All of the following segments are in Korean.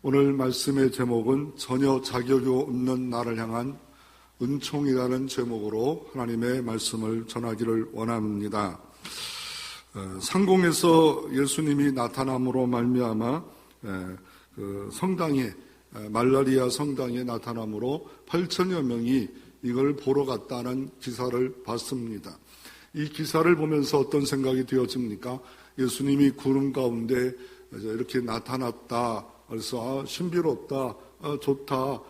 오늘 말씀의 제목은 전혀 자격이 없는 나를 향한 은총이라는 제목으로 하나님의 말씀을 전하기를 원합니다. 상공에서 예수님이 나타남으로 말미암아 성당에 말라리아 성당에 나타남으로 8천여 명이 이걸 보러 갔다는 기사를 봤습니다. 이 기사를 보면서 어떤 생각이 되어집니까? 예수님이 구름 가운데 이렇게 나타났다. 그래서 신비롭다, 좋다,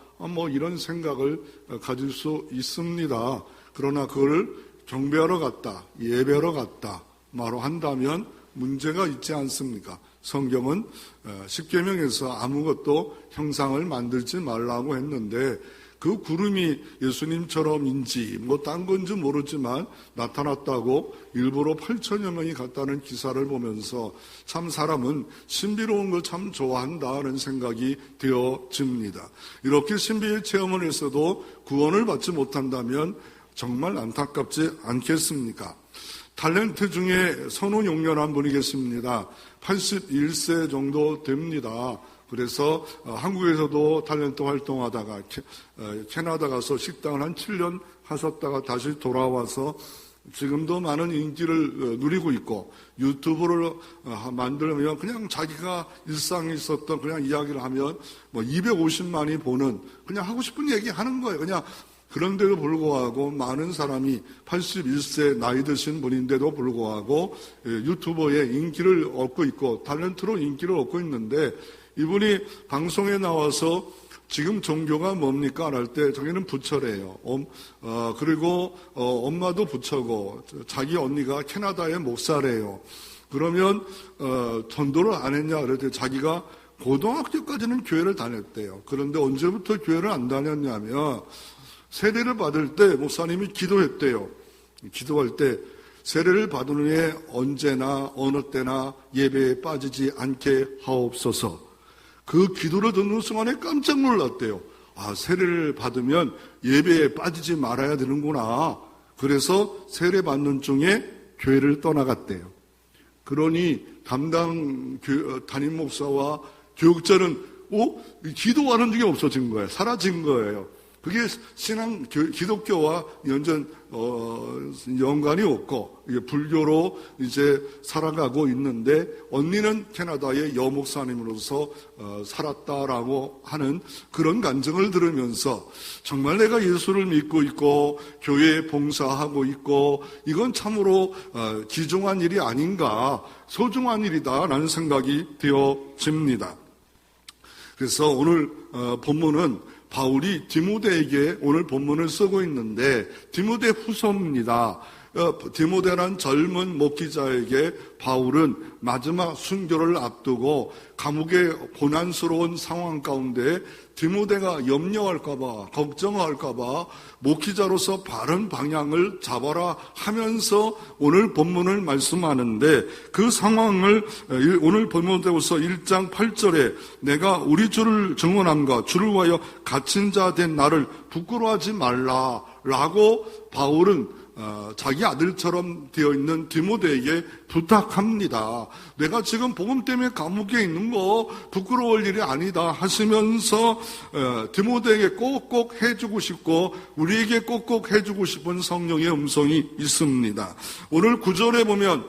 이런 생각을 가질 수 있습니다. 그러나 그걸 경배하러 갔다, 예배하러 갔다 말로 한다면 문제가 있지 않습니까? 성경은 십계명에서 아무것도 형상을 만들지 말라고 했는데 그 구름이 예수님처럼인지 딴 건지 모르지만 나타났다고 일부러 8천여 명이 갔다는 기사를 보면서 참 사람은 신비로운 걸 참 좋아한다는 생각이 되어집니다. 이렇게 신비의 체험을 했어도 구원을 받지 못한다면 정말 안타깝지 않겠습니까? 탤런트 중에 선우용렬한 분이 계십니다. 81세 정도 됩니다. 그래서 한국에서도 탤런트 활동하다가 캐나다 가서 식당을 한 7년 하셨다가 다시 돌아와서 지금도 많은 인기를 누리고 있고 유튜브를 만들면 그냥 자기가 일상에 있었던 그냥 이야기를 하면 250만이 보는 그냥 하고 싶은 얘기 하는 거예요. 그냥 그런데도 불구하고 많은 사람이 81세 나이 드신 분인데도 불구하고 유튜버의 인기를 얻고 있고 탤런트로 인기를 얻고 있는데 이분이 방송에 나와서 지금 종교가 뭡니까? 할 때 저기는 부처래요. 그리고 엄마도 부처고 자기 언니가 캐나다의 목사래요. 그러면 전도를 안 했냐? 그럴 때 자기가 고등학교까지는 교회를 다녔대요. 그런데 언제부터 교회를 안 다녔냐면 세례를 받을 때 목사님이 기도했대요. 기도할 때 세례를 받은 후에 언제나 어느 때나 예배에 빠지지 않게 하옵소서. 그 기도를 듣는 순간에 깜짝 놀랐대요. 세례를 받으면 예배에 빠지지 말아야 되는구나. 그래서 세례 받는 중에 교회를 떠나갔대요. 그러니 담당 담임 목사와 교육자는 기도하는 중에 없어진 거예요. 사라진 거예요. 그게 기독교와 연전, 연관이 없고, 불교로 이제 살아가고 있는데, 언니는 캐나다의 여목사님으로서, 살았다라고 하는 그런 간증을 들으면서, 정말 내가 예수를 믿고 있고, 교회에 봉사하고 있고, 이건 참으로, 귀중한 일이 아닌가, 소중한 일이다라는 생각이 되어집니다. 그래서 오늘, 본문은 바울이 디모데에게 오늘 본문을 쓰고 있는데 디모데 후서입니다. 디모데란 젊은 목기자에게 바울은 마지막 순교를 앞두고 감옥의 고난스러운 상황 가운데 디모데가 염려할까봐 걱정할까봐 목기자로서 바른 방향을 잡아라 하면서 오늘 본문을 말씀하는데 그 상황을 오늘 디모데후서 1장 8절에 내가 우리 주를 증언함과 주를 위하여 갇힌 자 된 나를 부끄러워하지 말라라고 바울은 자기 아들처럼 되어 있는 디모데에게 부탁합니다. 내가 지금 복음 때문에 감옥에 있는 거 부끄러울 일이 아니다 하시면서 디모데에게 꼭꼭 해주고 싶고 우리에게 꼭꼭 해주고 싶은 성령의 음성이 있습니다. 오늘 9절에 보면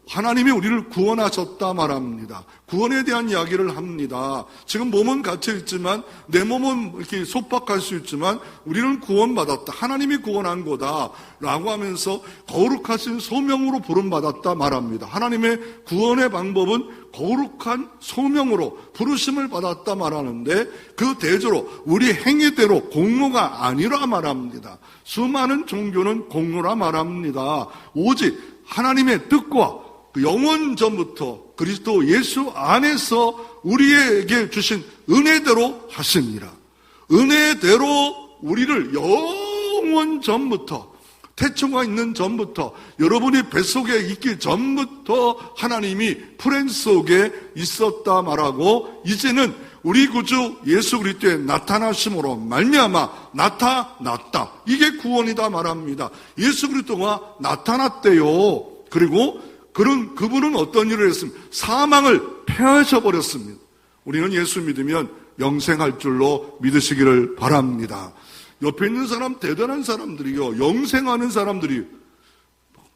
하나님이 우리를 구원하셨다 말합니다. 구원에 대한 이야기를 합니다. 지금 몸은 갇혀 있지만 내 몸은 이렇게 속박할 수 있지만 우리는 구원받았다. 하나님이 구원한 거다 라고 하면서 거룩하신 소명으로 부름받았다 말합니다. 하나님의 구원의 방법은 거룩한 소명으로 부르심을 받았다 말하는데 그 대조로 우리 행위대로 공로가 아니라 말합니다. 수많은 종교는 공로라 말합니다. 오직 하나님의 뜻과 영원 전부터 그리스도 예수 안에서 우리에게 주신 은혜대로 하십니다. 은혜대로 우리를 영원 전부터 태초가 있는 전부터 여러분이 뱃속에 있기 전부터 하나님이 플랜 속에 있었다 말하고 이제는 우리 구주 예수 그리스도의 나타나심으로 말미암아 나타났다. 이게 구원이다 말합니다. 예수 그리스도가 나타났대요. 그리고 그분은 어떤 일을 했습니까? 사망을 패하셔 버렸습니다. 우리는 예수 믿으면 영생할 줄로 믿으시기를 바랍니다. 옆에 있는 사람 대단한 사람들이요, 영생하는 사람들이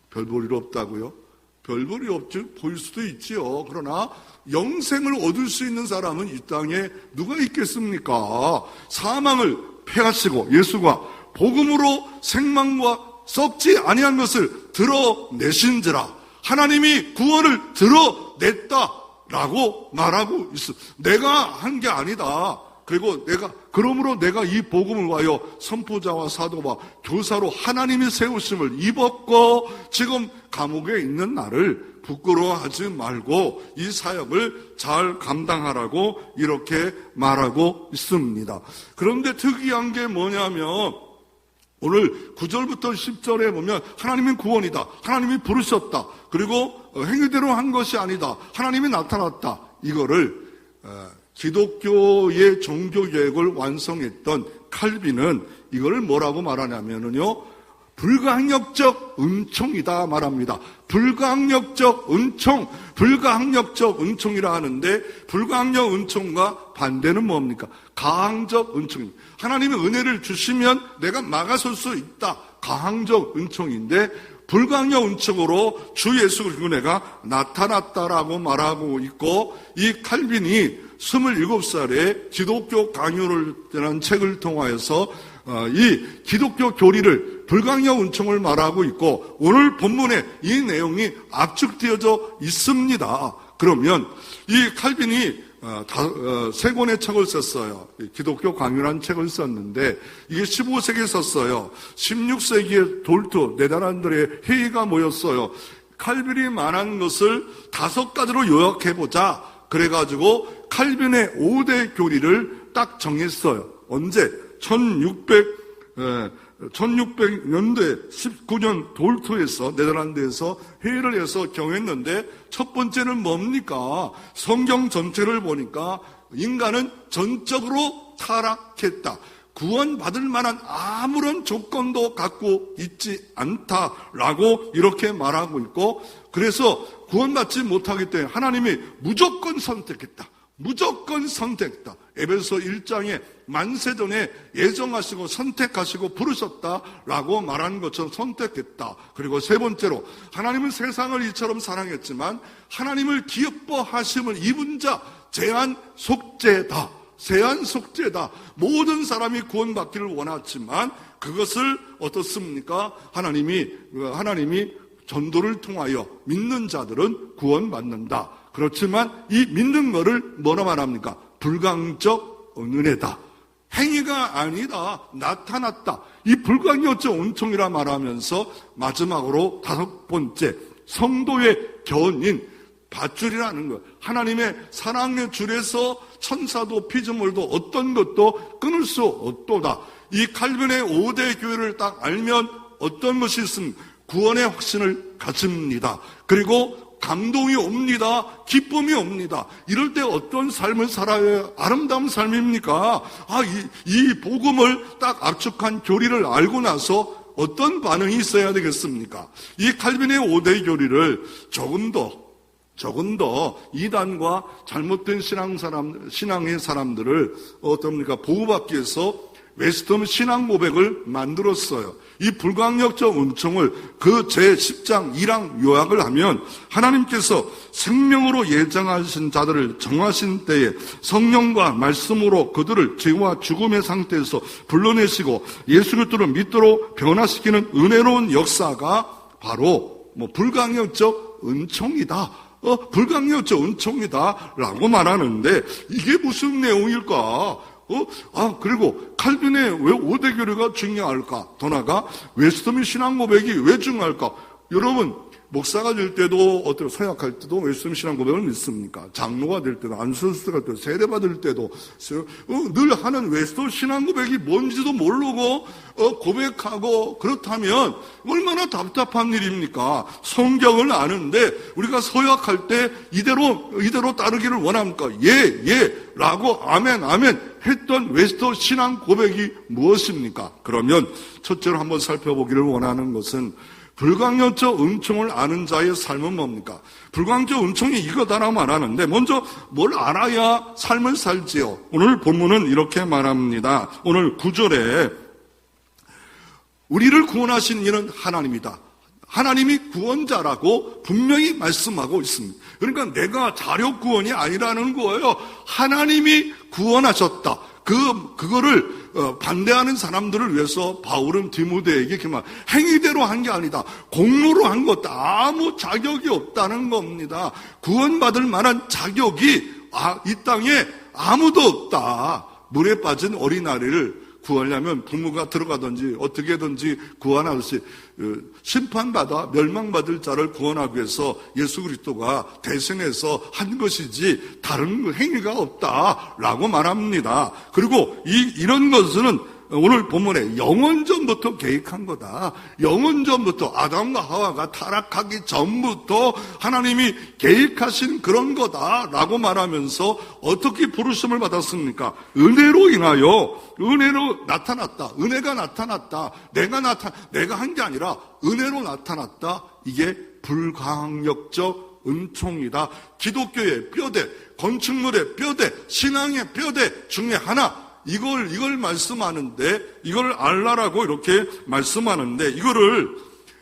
별 볼 일 없다고요? 별 볼이 없지 보일 수도 있지요. 그러나 영생을 얻을 수 있는 사람은 이 땅에 누가 있겠습니까? 사망을 패하시고 예수가 복음으로 생망과 썩지 아니한 것을 드러내신지라. 하나님이 구원을 드러냈다라고 말하고 있어. 내가 한 게 아니다. 그리고 그러므로 내가 이 복음을 위하여 선포자와 사도와 교사로 하나님이 세우심을 입었고, 지금 감옥에 있는 나를 부끄러워하지 말고 이 사역을 잘 감당하라고 이렇게 말하고 있습니다. 그런데 특이한 게 뭐냐면, 오늘 9절부터 10절에 보면 하나님이 구원이다, 하나님이 부르셨다, 그리고 행위대로 한 것이 아니다, 하나님이 나타났다. 이거를 기독교의 종교개혁을 완성했던 칼빈은 이걸 뭐라고 말하냐면요, 불가항력적 은총이다 말합니다. 불가항력적 은총, 불가항력적 은총이라 하는데, 불가항력 은총과 반대는 뭡니까? 가항적 은총입니다. 하나님이 은혜를 주시면 내가 막아설 수 있다, 가항적 은총인데, 불가항력 은총으로 주 예수 그리스도 내가 나타났다라고 말하고 있고, 이 칼빈이 27살에 기독교 강요를 하는 책을 통하여서 이 기독교 교리를, 불가항력 은총을 말하고 있고, 오늘 본문에 이 내용이 압축되어져 있습니다. 그러면 이 칼빈이 세 권의 책을 썼어요. 기독교 강요라는 책을 썼는데, 이게 15세기에 썼어요. 16세기에 돌투 네덜란드의 회의가 모였어요. 칼빈이 말한 것을 5가지로 요약해보자. 그래가지고 칼빈의 5대 교리를 딱 정했어요. 언제? 1600년대 19년 돌투에서, 네덜란드에서 회의를 해서 정했는데, 첫 번째는 뭡니까? 성경 전체를 보니까 인간은 전적으로 타락했다. 구원받을 만한 아무런 조건도 갖고 있지 않다라고 이렇게 말하고 있고, 그래서 구원받지 못하기 때문에 하나님이 무조건 선택했다. 무조건 선택했다. 에베소 1장에 만세전에 예정하시고 선택하시고 부르셨다라고 말하는 것처럼 선택했다. 그리고 세 번째로, 하나님은 세상을 이처럼 사랑했지만 하나님을 기뻐하심을 입은 자 제한 속죄다. 제한 속죄다. 모든 사람이 구원받기를 원하지만 그것을 어떻습니까? 하나님이 전도를 통하여 믿는 자들은 구원받는다. 그렇지만 이 믿는 거를 뭐라 말합니까? 불가항적 은혜다. 행위가 아니다. 나타났다. 이 불가항력적 은총이라 말하면서 마지막으로 5번째, 성도의 견인, 밧줄이라는 것. 하나님의 사랑의 줄에서 천사도 피조물도 어떤 것도 끊을 수 없도다. 이 칼빈의 5대 교회를 딱 알면 어떤 것이 있습니까? 구원의 확신을 가집니다. 그리고 감동이 옵니다. 기쁨이 옵니다. 이럴 때 어떤 삶을 살아야 아름다운 삶입니까? 이 복음을 딱 압축한 교리를 알고 나서 어떤 반응이 있어야 되겠습니까? 이 칼빈의 5대 교리를 조금 더 이단과 잘못된 신앙의 사람들을 어떻습니까? 보호받기 위해서 웨스턴 신앙 고백을 만들었어요. 이 불가항력적 은총을 그 제10장 1항 요약을 하면, 하나님께서 생명으로 예정하신 자들을 정하신 때에 성령과 말씀으로 그들을 죄와 죽음의 상태에서 불러내시고 예수 그리스도를 믿도록 변화시키는 은혜로운 역사가 바로 불가항력적 은총이다. 불가항력적 은총이다 라고 말하는데, 이게 무슨 내용일까? 그리고 칼빈의 왜 5대 교리가 중요할까? 더 나아가 웨스트민 신앙 고백이 왜 중요할까? 여러분, 목사가 될 때도 서약할 때도 웨스트민 신앙 고백을 믿습니까? 장로가 될 때도, 안수스가 될 때도, 세례 받을 때도 늘 하는 웨스트민 신앙 고백이 뭔지도 모르고 고백하고, 그렇다면 얼마나 답답한 일입니까? 성경을 아는데 우리가 서약할 때 이대로 따르기를 원합니까? 예 라고 아멘 했던 웨스터 신앙 고백이 무엇입니까? 그러면 첫째로 한번 살펴보기를 원하는 것은, 불광력적 은총을 아는 자의 삶은 뭡니까? 불광력 은총이 이거다라고 말하는데 먼저 뭘 알아야 삶을 살지요. 오늘 본문은 이렇게 말합니다. 오늘 9절에 우리를 구원하신 이는 하나님이다. 하나님이 구원자라고 분명히 말씀하고 있습니다. 그러니까 내가 자력 구원이 아니라는 거예요. 하나님이 구원하셨다. 그거를 반대하는 사람들을 위해서 바울은 디모데에게 행위대로 한 게 아니다. 공로로 한 것다. 아무 자격이 없다는 겁니다. 구원받을 만한 자격이 이 땅에 아무도 없다. 물에 빠진 어린아이를 구하려면 부모가 들어가든지 어떻게든지 구원하듯이 심판받아 멸망받을 자를 구원하기 위해서 예수 그리스도가 대승해서 한 것이지 다른 행위가 없다라고 말합니다. 그리고 이런 것은 오늘 본문에 영원전부터 계획한 거다. 영원전부터 아담과 하와가 타락하기 전부터 하나님이 계획하신 그런 거다라고 말하면서 어떻게 부르심을 받았습니까? 은혜로 인하여 은혜로 나타났다. 은혜가 나타났다. 내가 한 게 아니라 은혜로 나타났다. 이게 불광력적 은총이다. 기독교의 뼈대, 건축물의 뼈대, 신앙의 뼈대 중에 하나. 이걸 말씀하는데, 이걸 알라라고 이렇게 말씀하는데, 이거를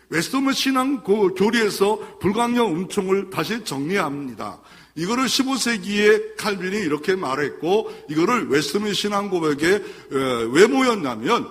웨스터먼 신앙 교리에서 불광력 은총을 다시 정리합니다. 이거를 15세기에 칼빈이 이렇게 말했고, 이거를 웨스터먼 신앙 고백에 왜 모였냐면,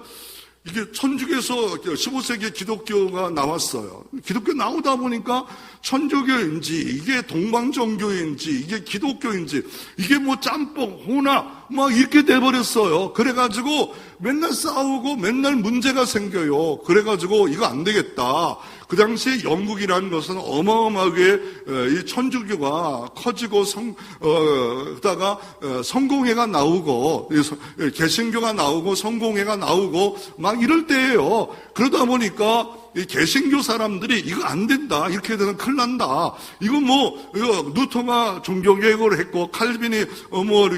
이게 천주교에서 15세기에 기독교가 나왔어요. 기독교 나오다 보니까 천주교인지 이게 동방정교인지 이게 기독교인지 이게 뭐 짬뽕 호나 막 이렇게 돼버렸어요. 그래가지고 맨날 싸우고 맨날 문제가 생겨요. 그래가지고 이거 안 되겠다. 그 당시에 영국이라는 것은 어마어마하게 이 천주교가 커지고 그다가 성공회가 나오고 개신교가 나오고 성공회가 나오고 막 이럴 때예요. 그러다 보니까 이 개신교 사람들이 이거 안 된다. 이렇게 되면 큰일 난다. 이거 누터가 종교개혁을 했고 칼빈이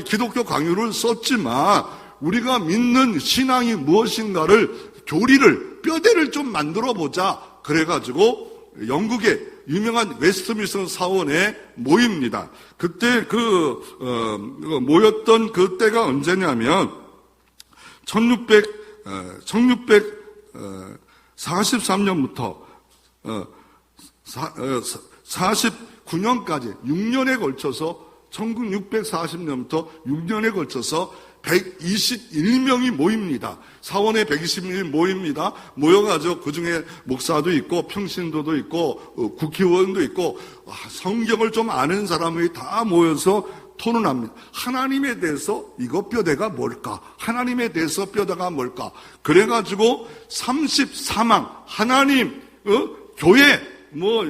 기독교 강요를 썼지만 우리가 믿는 신앙이 무엇인가를 교리를 뼈대를 좀 만들어 보자. 그래가지고 영국의 유명한 웨스트민스터 사원에 모입니다. 그때 모였던 그 때가 언제냐면 1643년부터 49년까지 6년에 걸쳐서 1640년부터 6년에 걸쳐서 121명이 모입니다. 사원에 121명이 모입니다. 모여가지고 그 중에 목사도 있고 평신도도 있고 국회의원도 있고 성경을 좀 아는 사람이 다 모여서 토론합니다. 하나님에 대해서 이거 뼈대가 뭘까? 하나님에 대해서 뼈대가 뭘까? 그래가지고 34망 하나님, 교회,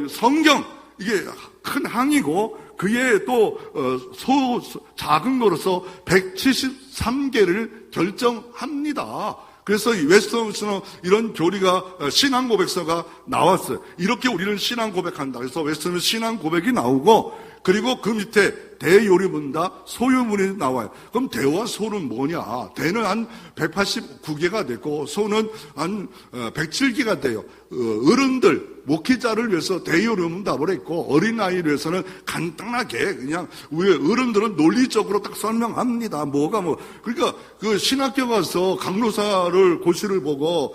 성경 이게 큰 항이고 그에 또 작은 거로서 173개를 결정합니다. 그래서 이 웨스터민스터 이런 교리가 신앙 고백서가 나왔어요. 이렇게 우리는 신앙 고백한다. 그래서 웨스터민스터 신앙 고백이 나오고 그리고 그 밑에 대요리문다 소유문이 나와요. 그럼 대와 소는 뭐냐? 대는 한 189개가 되고 소는 한 107개가 돼요. 어른들 목회자를 위해서 대요리문답을 했고 어린아이를 위해서는 간단하게 그냥 어른들은 논리적으로 딱 설명합니다. 그러니까 그 신학교 가서 강로사를 고시를 보고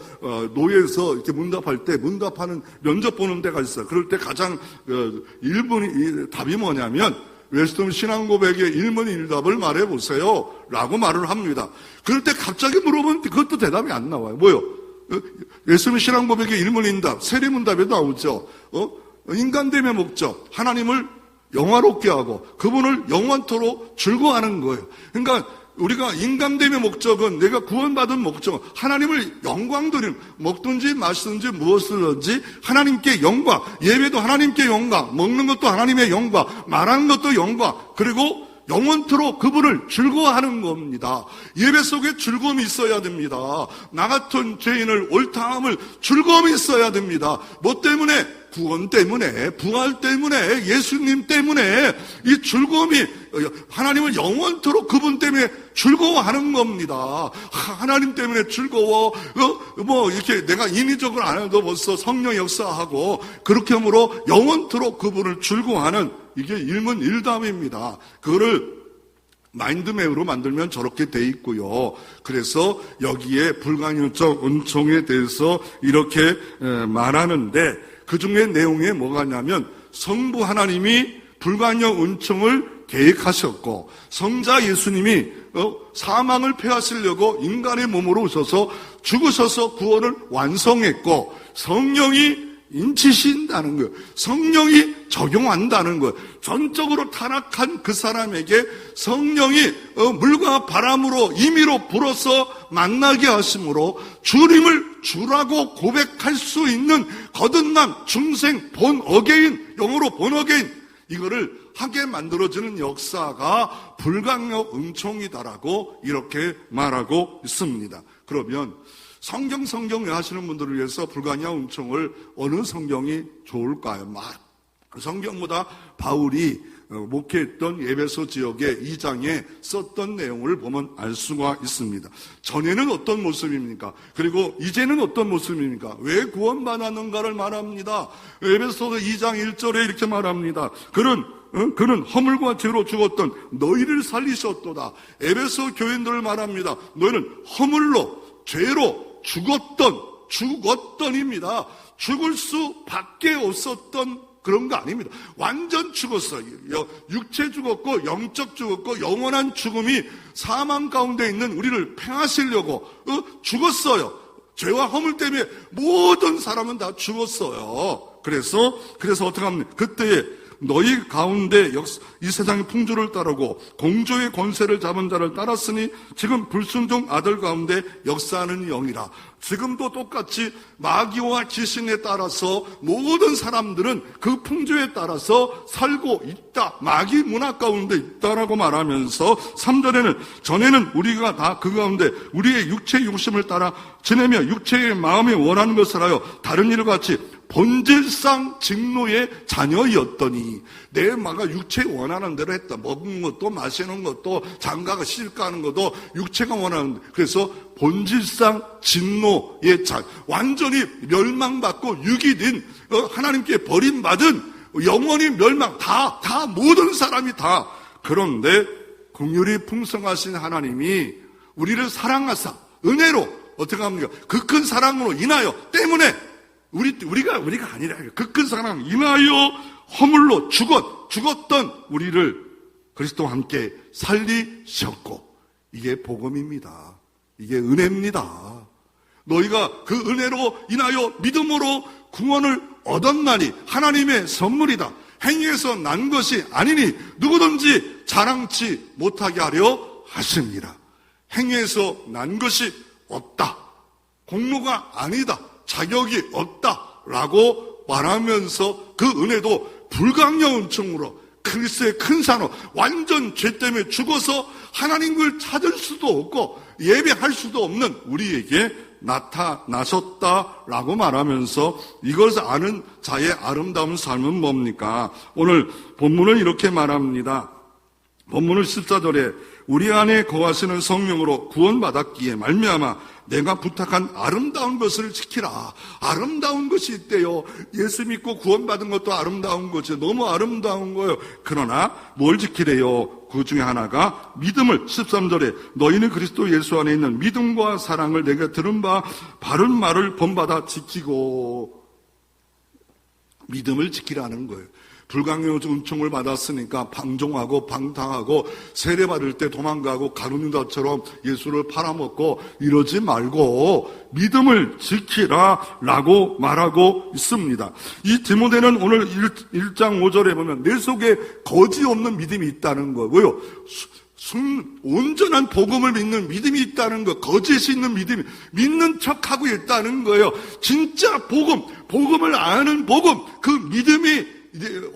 노예에서 이렇게 문답할 때 문답하는 면접 보는 데가 있어요. 그럴 때 가장 1번 답이 뭐냐면 웨스턴 신앙고백의 1문 1답을 말해보세요 라고 말을 합니다. 그럴 때 갑자기 물어보면 그것도 대답이 안 나와요. 뭐요? 웨스턴 신앙고백의 1문 1답 세리문답에 나오죠. 인간됨의 목적 하나님을 영화롭게 하고 그분을 영원토록 즐거워하는 거예요. 그러니까 우리가 인간됨의 목적은 내가 구원받은 목적은 하나님을 영광 드리는 먹든지 마시든지 무엇을든지 하나님께 영광 예배도 하나님께 영광 먹는 것도 하나님의 영광 말하는 것도 영광 그리고 영원토록 그분을 즐거워하는 겁니다. 예배 속에 즐거움이 있어야 됩니다. 나 같은 죄인을 옳다함을 즐거움이 있어야 됩니다. 뭐 때문에? 구원 때문에, 부활 때문에, 예수님 때문에 이 즐거움이 하나님을 영원토록 그분 때문에 즐거워하는 겁니다. 하나님 때문에 즐거워. 이렇게 내가 인위적으로 안 해도 벌써 성령 역사하고 그렇게 함으로 영원토록 그분을 즐거워하는 이게 일문일답입니다. 그거를 마인드맵으로 만들면 저렇게 돼 있고요. 그래서 여기에 불가능적 은총에 대해서 이렇게 말하는데 그 중에 내용에 뭐가 있냐면 성부 하나님이 불가능 은총을 계획하셨고 성자 예수님이 사망을 패하시려고 인간의 몸으로 오셔서 죽으셔서 구원을 완성했고 성령이 인치신다는 거예요. 성령이 적용한다는 거예요. 전적으로 타락한 그 사람에게 성령이 물과 바람으로 임의로 불어서 만나게 하심으로 주님을 주라고 고백할 수 있는 거듭남, 중생, 본 어게인, 영어로 본 어게인 이거를 하게 만들어지는 역사가 불강력 은총이다라고 이렇게 말하고 있습니다. 그러면 성경 하시는 분들을 위해서 불가능한 은총을 어느 성경이 좋을까요? 성경보다 바울이 목회했던 에베소 지역의 2장에 썼던 내용을 보면 알 수가 있습니다. 전에는 어떤 모습입니까? 그리고 이제는 어떤 모습입니까? 왜 구원받았는가를 말합니다. 에베소서 2장 1절에 이렇게 말합니다. 그는 허물과 죄로 죽었던 너희를 살리셨도다. 에베소 교인들을 말합니다. 너희는 허물로 죄로 죽었던입니다. 죽을 수밖에 없었던 그런 거 아닙니다. 완전 죽었어요. 육체 죽었고 영적 죽었고 영원한 죽음이 사망 가운데 있는 우리를 팽하시려고 죽었어요. 죄와 허물 때문에 모든 사람은 다 죽었어요. 그래서 어떻게 합니까? 그때에 너희 가운데 이 세상의 풍조를 따르고 공조의 권세를 잡은 자를 따랐으니 지금 불순종 아들 가운데 역사하는 영이라. 지금도 똑같이 마귀와 귀신에 따라서 모든 사람들은 그 풍조에 따라서 살고 있다. 마귀 문화 가운데 있다라고 말하면서 3절에는 전에는 우리가 다 그 가운데 우리의 육체의 욕심을 따라 지내며 육체의 마음에 원하는 것을 하여 다른 일과 같이 본질상 직노의 자녀였더니 내 마가 육체에 원하는 대로 했다. 먹는 것도 마시는 것도 장가가 시집가는 것도 육체가 원하는. 그래서 본질상 진노의 자녀, 완전히 멸망받고 유기된 하나님께 버림받은 영원히 멸망 다 모든 사람이 다. 그런데 긍휼이 풍성하신 하나님이 우리를 사랑하사 은혜로 어떻게 합니까? 그 큰 사랑으로 인하여 때문에 우리가 아니라 그 큰 사랑 인하여 허물로 죽었던 우리를 그리스도와 함께 살리셨고 이게 복음입니다. 이게 은혜입니다. 너희가 그 은혜로 인하여 믿음으로 구원을 얻었나니 하나님의 선물이다. 행위에서 난 것이 아니니 누구든지 자랑치 못하게 하려 하십니다. 행위에서 난 것이 없다. 공로가 아니다. 자격이 없다라고 말하면서 그 은혜도 불가능 은총으로 그리스도의 큰 산업 완전 죄 때문에 죽어서 하나님을 찾을 수도 없고 예배할 수도 없는 우리에게 나타나셨다라고 말하면서 이것을 아는 자의 아름다운 삶은 뭡니까? 오늘 본문은 이렇게 말합니다. 본문은 14절에 우리 안에 거하시는 성령으로 구원받았기에 말미암아 내가 부탁한 아름다운 것을 지키라. 아름다운 것이 있대요. 예수 믿고 구원받은 것도 아름다운 거죠. 너무 아름다운 거예요. 그러나 뭘 지키래요? 그 중에 하나가 믿음을 13절에 너희는 그리스도 예수 안에 있는 믿음과 사랑을 내가 들은 바 바른 말을 본받아 지키고 믿음을 지키라는 거예요. 불강력 은총을 받았으니까 방종하고 방탕하고 세례받을 때 도망가고 가룟유다처럼 예수를 팔아먹고 이러지 말고 믿음을 지키라 라고 말하고 있습니다. 이 디모데는 오늘 1장 5절에 보면 내 속에 거지 없는 믿음이 있다는 거고요. 온전한 복음을 믿는 믿음이 있다는 거, 거짓이 있는 믿음이 믿는 척하고 있다는 거예요. 진짜 복음을 아는 복음, 그 믿음이 이제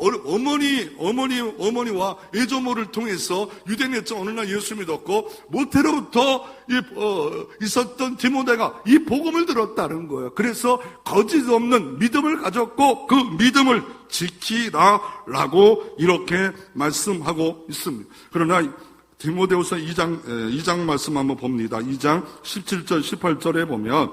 어머니와 애조모를 통해서 유대인에서 어느 날 예수 믿었고 모태로부터 있었던 디모데가 이 복음을 들었다는 거예요. 그래서 거짓 없는 믿음을 가졌고 그 믿음을 지키라라고 이렇게 말씀하고 있습니다. 그러나 디모데후서 2장 말씀 한번 봅니다. 2장 17절 18절에 보면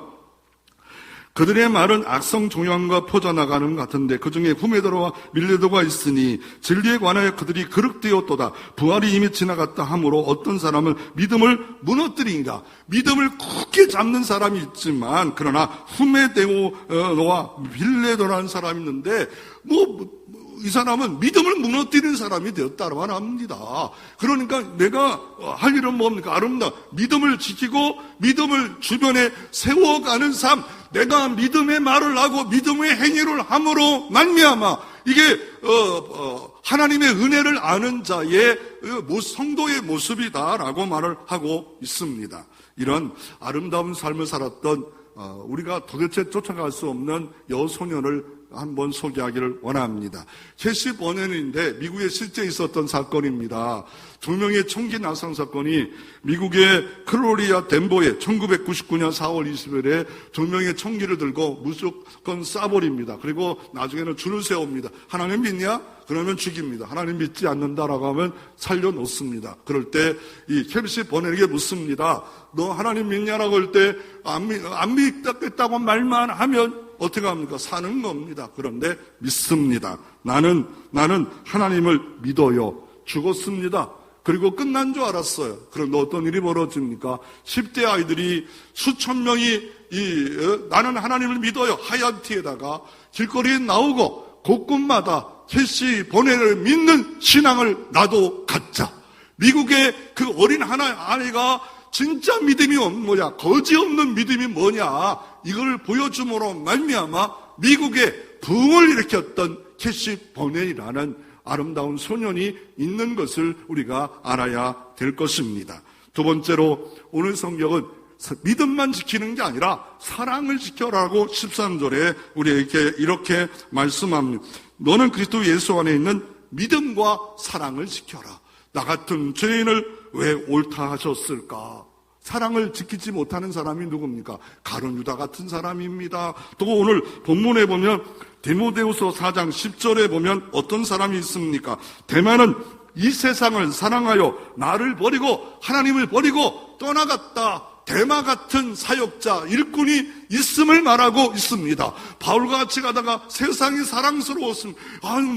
그들의 말은 악성 종양과 퍼져나가는 것 같은데 그 중에 후메도와 밀레도가 있으니 진리에 관하여 그들이 그릇되었도다. 부활이 이미 지나갔다 하므로 어떤 사람은 믿음을 무너뜨린가. 믿음을 굳게 잡는 사람이 있지만 그러나 후메도와 밀레도라는 사람이 있는데 이 사람은 믿음을 무너뜨리는 사람이 되었다고만 합니다. 그러니까 내가 할 일은 뭡니까? 아름다운 믿음을 지키고 믿음을 주변에 세워가는 삶, 내가 믿음의 말을 하고 믿음의 행위를 함으로 말미암아 이게 하나님의 은혜를 아는 자의 성도의 모습이다라고 말을 하고 있습니다. 이런 아름다운 삶을 살았던 우리가 도대체 쫓아갈 수 없는 여소년을 한번 소개하기를 원합니다. 캐시 버넨인데 미국에 실제 있었던 사건입니다. 2명의 총기 난상 사건이 미국의 클로리아 덴버에 1999년 4월 20일에 2명의 총기를 들고 무조건 쏴버립니다. 그리고 나중에는 줄을 세웁니다. 하나님 믿냐? 그러면 죽입니다. 하나님 믿지 않는다라고 하면 살려놓습니다. 그럴 때 이 캐시 버넨에게 묻습니다. 너 하나님 믿냐라고 할 때 안 믿겠다고 말만 하면 어떻게 합니까? 사는 겁니다. 그런데 믿습니다. 나는 하나님을 믿어요. 죽었습니다. 그리고 끝난 줄 알았어요. 그런데 어떤 일이 벌어집니까? 10대 아이들이 수천 명이 나는 하나님을 믿어요. 하얀 티에다가 길거리에 나오고 곳곳마다 캐시 버넨을 믿는 신앙을 나도 갖자. 미국의 그 어린 아이가 진짜 믿음이 뭐냐, 거지 없는 믿음이 뭐냐, 이걸 보여줌으로 말미암아 미국의 부흥을 일으켰던 캐시 버넨이라는 아름다운 소년이 있는 것을 우리가 알아야 될 것입니다. 두 번째로 오늘 성경은 믿음만 지키는 게 아니라 사랑을 지켜라고 13절에 우리에게 이렇게 말씀합니다. 너는 그리스도 예수 안에 있는 믿음과 사랑을 지켜라. 나 같은 죄인을 왜 옳다 하셨을까? 사랑을 지키지 못하는 사람이 누굽니까? 가룟 유다 같은 사람입니다. 또 오늘 본문에 보면 디모데후서 4장 10절에 보면 어떤 사람이 있습니까? 대만은 이 세상을 사랑하여 나를 버리고 하나님을 버리고 떠나갔다. 대마 같은 사역자 일꾼이 있음을 말하고 있습니다. 바울과 같이 가다가 세상이 사랑스러웠습니다.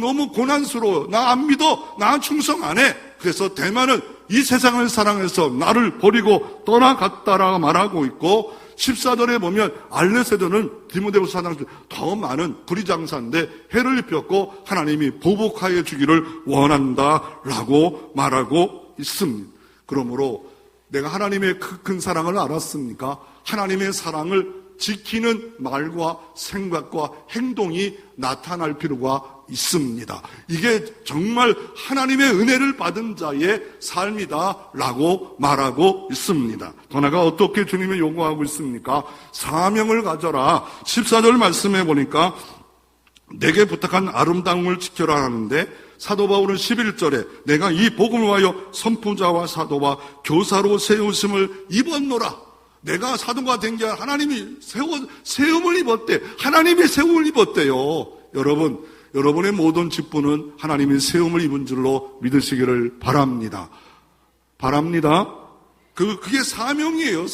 너무 고난스러워요. 나 안 믿어. 나 충성 안 해. 그래서 대마는 이 세상을 사랑해서 나를 버리고 떠나갔다라고 말하고 있고 14절에 보면 알레세도는 디모데후서 4장 더 많은 불의장사인데 해를 입혔고 하나님이 보복하여 주기를 원한다라고 말하고 있습니다. 그러므로 내가 하나님의 큰 사랑을 알았습니까? 하나님의 사랑을 지키는 말과 생각과 행동이 나타날 필요가 있습니다. 이게 정말 하나님의 은혜를 받은 자의 삶이다라고 말하고 있습니다. 더 나아가 어떻게 주님이 요구하고 있습니까? 사명을 가져라. 14절 말씀해 보니까 내게 부탁한 아름다움을 지켜라 하는데 사도 바울은 11절에 내가 이 복음을 위하여 선포자와 사도와 교사로 세우심을 입었노라. 내가 사도가 된 게 하나님이 세움을 입었대. 하나님이 세움을 입었대요. 여러분의 모든 직분은 하나님이 세움을 입은 줄로 믿으시기를 바랍니다. 그게 사명이에요.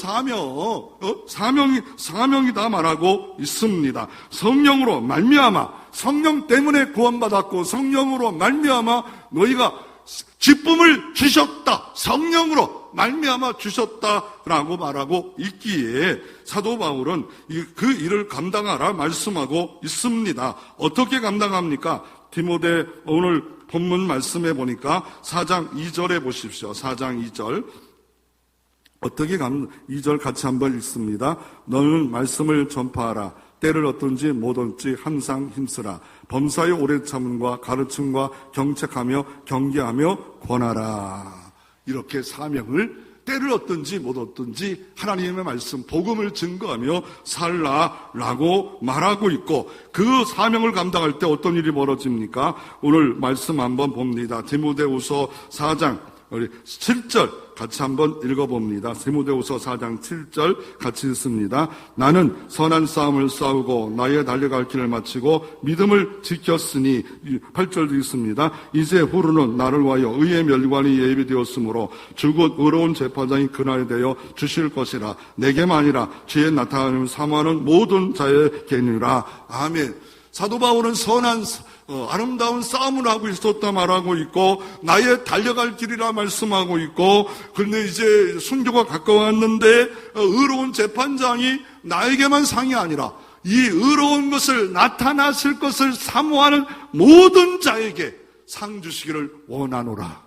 사명이다 말하고 있습니다. 성령으로 말미암아, 성령 때문에 구원받았고 성령으로 말미암아 너희가 기쁨을 주셨다. 성령으로 말미암아 주셨다라고 말하고 있기에 사도 바울은 그 일을 감당하라 말씀하고 있습니다. 어떻게 감당합니까? 디모데 오늘 본문 말씀해 보니까 4장 2절에 보십시오. 4장 2절. 어떻게 2절 같이 한번 읽습니다. 너는 말씀을 전파하라. 때를 얻든지 못 얻든지 항상 힘쓰라. 범사의 오래 참음과 가르침과 경책하며 경계하며 권하라. 이렇게 사명을 때를 얻든지 못 얻든지 하나님의 말씀, 복음을 증거하며 살라라고 말하고 있고, 그 사명을 감당할 때 어떤 일이 벌어집니까? 오늘 말씀 한번 봅니다. 디모데후서 4장 우리 7절 같이 한번 읽어봅니다. 디모데후서 4장 7절 같이 읽습니다. 나는 선한 싸움을 싸우고 나의 달려갈 길을 마치고 믿음을 지켰으니, 8절도 있습니다. 이제 후로는 나를 위하여 의의 멸관이 예비되었으므로 주곧 의로운 재판장이 그날에 대하여 주실 것이라. 내게만 아니라 주의 나타남을 사모하는 모든 자에게니라. 아멘. 사도 바울은 선한 아름다운 싸움을 하고 있었다 말하고 있고, 나의 달려갈 길이라 말씀하고 있고, 그런데 이제 순교가 가까웠는데 의로운 재판장이 나에게만 상이 아니라 이 의로운 것을, 나타나실 것을 사모하는 모든 자에게 상 주시기를 원하노라.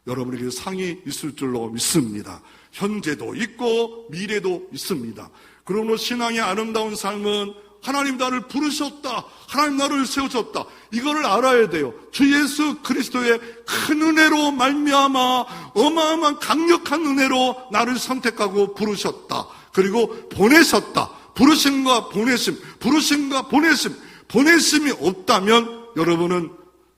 여러분에게 상이 있을 줄로 믿습니다. 현재도 있고 미래도 있습니다. 그러므로 신앙의 아름다운 삶은 하나님 나를 부르셨다, 하나님 나를 세우셨다, 이거를 알아야 돼요. 주 예수 그리스도의 큰 은혜로 말미암아 어마어마한 강력한 은혜로 나를 선택하고 부르셨다, 그리고 보내셨다. 부르심과 보내심, 부르심과 보내심, 보내심이 없다면 여러분은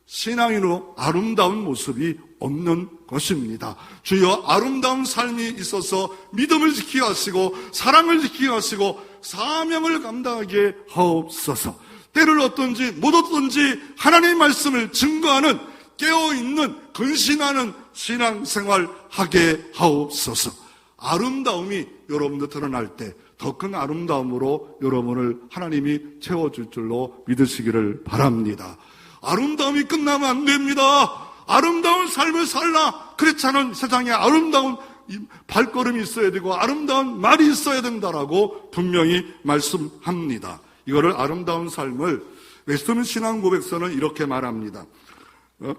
신앙인으로 아름다운 모습이 없는 것입니다. 주여 아름다운 삶이 있어서 믿음을 지키게 하시고 사랑을 지키게 하시고 사명을 감당하게 하옵소서. 때를 얻든지 못 얻든지 하나님의 말씀을 증거하는 깨어있는 근신하는 신앙생활 하게 하옵소서. 아름다움이 여러분들 드러날 때 더 큰 아름다움으로 여러분을 하나님이 채워줄 줄로 믿으시기를 바랍니다. 아름다움이 끝나면 안 됩니다. 아름다운 삶을 살라. 그렇지 않은 세상에 아름다운 발걸음이 있어야 되고 아름다운 말이 있어야 된다라고 분명히 말씀합니다. 이거를 아름다운 삶을 웨스트민스터 신앙고백서는 이렇게 말합니다.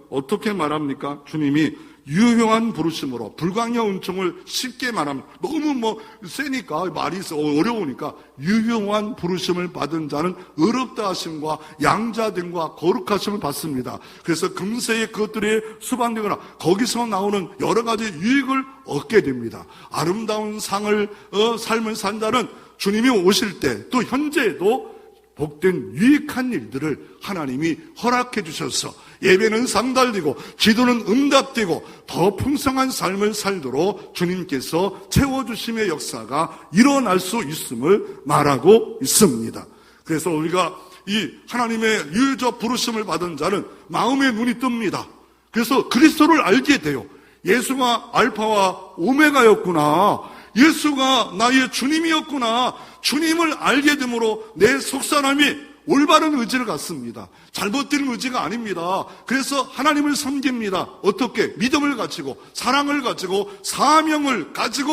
어떻게 말합니까? 주님이 유효한 부르심으로 불광야 은총을 쉽게 말합니다. 너무 세니까 말이 어려우니까 유효한 부르심을 받은 자는 의롭다 하심과 양자됨과 거룩하심을 받습니다. 그래서 금세에 그것들이 수반되거나 거기서 나오는 여러 가지 유익을 얻게 됩니다. 아름다운 삶을 산 자는 주님이 오실 때 또 현재에도 복된 유익한 일들을 하나님이 허락해 주셔서 예배는 상달되고 기도는 응답되고 더 풍성한 삶을 살도록 주님께서 채워주심의 역사가 일어날 수 있음을 말하고 있습니다. 그래서 우리가 이 하나님의 유유적 부르심을 받은 자는 마음의 눈이 뜹니다. 그래서 그리스도를 알게 돼요. 예수가 알파와 오메가였구나. 예수가 나의 주님이었구나. 주님을 알게 됨으로 내 속사람이 올바른 의지를 갖습니다. 잘못된 의지가 아닙니다. 그래서 하나님을 섬깁니다. 어떻게? 믿음을 가지고 사랑을 가지고 사명을 가지고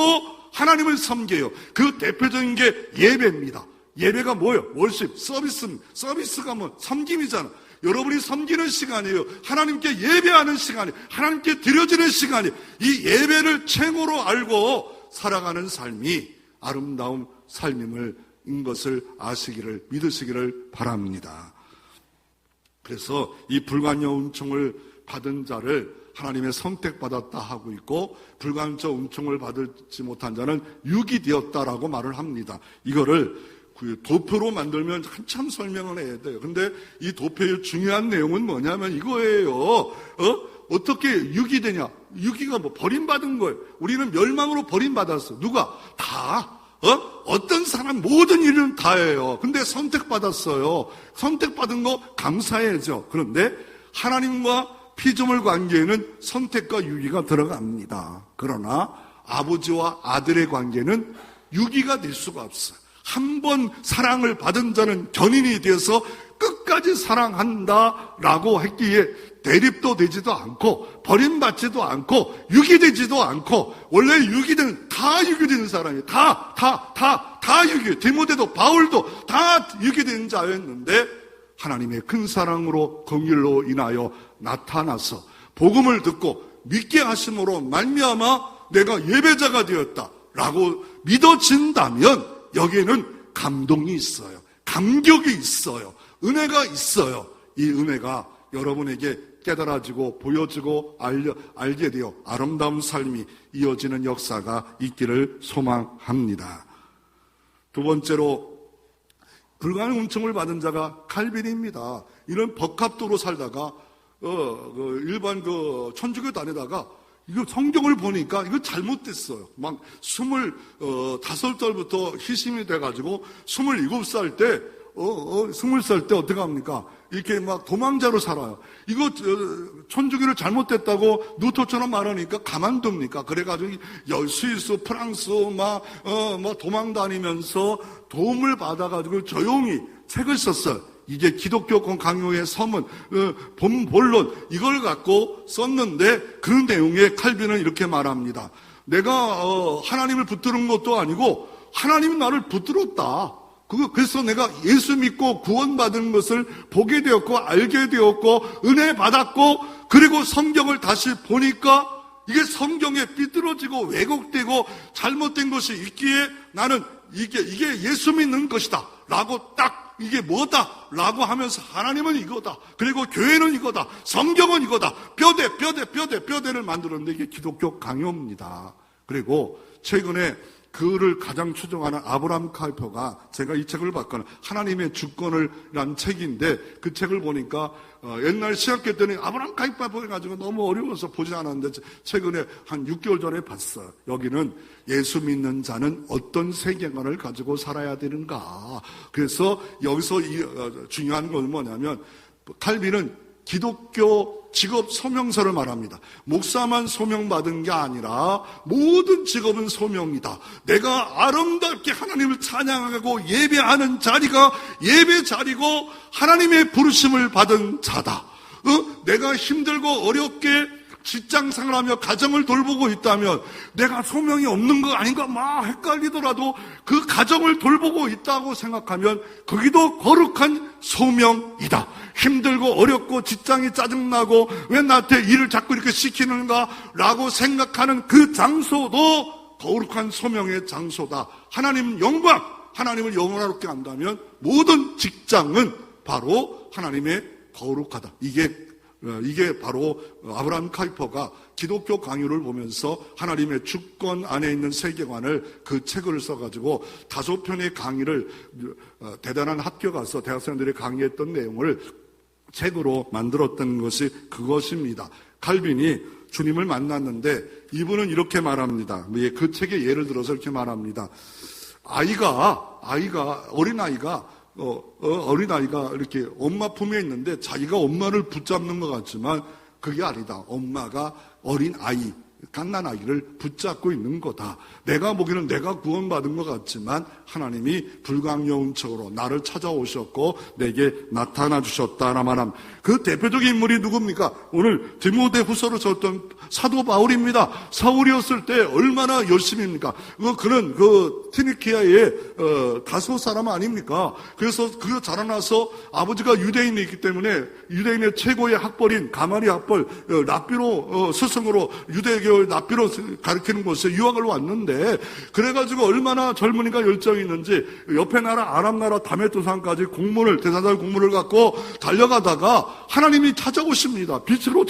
하나님을 섬겨요. 그 대표적인 게 예배입니다. 예배가 뭐예요? 월십, 서비스가 섬김이잖아. 여러분이 섬기는 시간이에요. 하나님께 예배하는 시간이에요. 하나님께 드려지는 시간이에요. 이 예배를 최고로 알고 살아가는 삶이 아름다운 삶임을 인 것을 아시기를 믿으시기를 바랍니다. 그래서 이 불관여 은총을 받은 자를 하나님의 선택받았다 하고 있고, 불관여 은총을 받지 못한 자는 육이 되었다라고 말을 합니다. 이거를 도표로 만들면 한참 설명을 해야 돼요. 근데 이 도표의 중요한 내용은 뭐냐면 이거예요. 어떻게 육이 되냐? 육이가 버림받은 거예요. 우리는 멸망으로 버림받았어. 누가? 다. 어떤 사람 모든 일은 다예요. 근데 선택받았어요. 선택받은 거 감사해야죠. 그런데 하나님과 피조물 관계에는 선택과 유기가 들어갑니다. 그러나 아버지와 아들의 관계는 유기가 될 수가 없어요. 한 번 사랑을 받은 자는 견인이 되어서 끝까지 사랑한다라고 했기에 대립도 되지도 않고 버림받지도 않고 유기되지도 않고, 원래 유기된 다 유기된 사람이에요. 다 유기. 디모데도 바울도 다 유기된 자였는데 하나님의 큰 사랑으로 긍휼로 인하여 나타나서 복음을 듣고 믿게 하심으로 말미암아 내가 예배자가 되었다라고 믿어진다면 여기에는 감동이 있어요. 감격이 있어요. 은혜가 있어요. 이 은혜가 여러분에게 깨달아지고 보여지고 알게 되어 아름다운 삶이 이어지는 역사가 있기를 소망합니다. 두 번째로 불가능 은총을 받은 자가 칼빈입니다. 이런 법합도로 살다가 일반 천주교 다니다가 이거 성경을 보니까 이거 잘못됐어요. 막 25살부터 희심이 돼가지고 27살 때 20살 때 어떻게 합니까? 이렇게 막 도망자로 살아요. 이거 천주교를 잘못됐다고 누토처럼 말하니까 가만둡니까? 그래가지고 스위스, 프랑스 막 도망다니면서 도움을 받아가지고 조용히 책을 썼어요. 이게 기독교 강요의 서문, 본론 이걸 갖고 썼는데 그 내용에 칼빈은 이렇게 말합니다. 내가 하나님을 붙드는 것도 아니고 하나님이 나를 붙들었다. 그래서 내가 예수 믿고 구원받은 것을 보게 되었고 알게 되었고 은혜 받았고 그리고 성경을 다시 보니까 이게 성경에 삐뚤어지고 왜곡되고 잘못된 것이 있기에 나는 이게 예수 믿는 것이다 라고 딱 이게 뭐다 라고 하면서 하나님은 이거다 그리고 교회는 이거다 성경은 이거다 뼈대를 만들었는데 이게 기독교 강요입니다. 그리고 최근에 그를 가장 추종하는 아브라함 카이퍼가 제가 이 책을 봤거나 하나님의 주권을 란 책인데 그 책을 보니까 옛날 시작할 때는 아브라함 카이퍼 보여가지고 너무 어려워서 보지 않았는데 최근에 한 6개월 전에 봤어요. 여기는 예수 믿는 자는 어떤 세계관을 가지고 살아야 되는가. 그래서 여기서 중요한 건 뭐냐면 칼빈은 기독교 직업 소명서를 말합니다. 목사만 소명받은 게 아니라 모든 직업은 소명이다. 내가 아름답게 하나님을 찬양하고 예배하는 자리가 예배 자리고 하나님의 부르심을 받은 자다. 내가 힘들고 어렵게 직장생활하며 가정을 돌보고 있다면 내가 소명이 없는 거 아닌가 막 헷갈리더라도 그 가정을 돌보고 있다고 생각하면 거기도 거룩한 소명이다. 힘들고 어렵고 직장이 짜증나고 왜 나한테 일을 자꾸 이렇게 시키는가 라고 생각하는 그 장소도 거룩한 소명의 장소다. 하나님 영광, 하나님을 영원하게 한다면 모든 직장은 바로 하나님의 거룩하다. 이게 바로 아브라함 카이퍼가 기독교 강요를 보면서 하나님의 주권 안에 있는 세계관을 그 책을 써가지고 5편의 강의를 대단한 학교 가서 대학생들이 강의했던 내용을 책으로 만들었던 것이 그것입니다. 칼빈이 주님을 만났는데 이분은 이렇게 말합니다. 그 책의 예를 들어서 이렇게 말합니다. 어린아이가 이렇게 엄마 품에 있는데 자기가 엄마를 붙잡는 것 같지만 그게 아니다. 엄마가 어린아이, 갓난아이를 붙잡고 있는 거다. 내가 보기에는 내가 구원받은 것 같지만 하나님이 불강요 은총으로 나를 찾아오셨고 내게 나타나 주셨다라 말함. 그 대표적인 인물이 누굽니까? 오늘 디모데 후서로 썼던 사도 바울입니다. 사울이었을 때 얼마나 열심입니까? 그는 티니키아의 다소 사람 아닙니까? 그래서 그 자라나서 아버지가 유대인이기 때문에 유대인의 최고의 학벌인 가마리 학벌 랍비로 스승으로 유대교 랍비로 가르치는 곳에 유학을 왔는데 그래가지고 얼마나 젊은이가 열정이 있는지 옆에 나라 아람 나라 다메토산까지 대사달 공문을 갖고 달려가다가 하나님이 찾아오십니다. 빛으로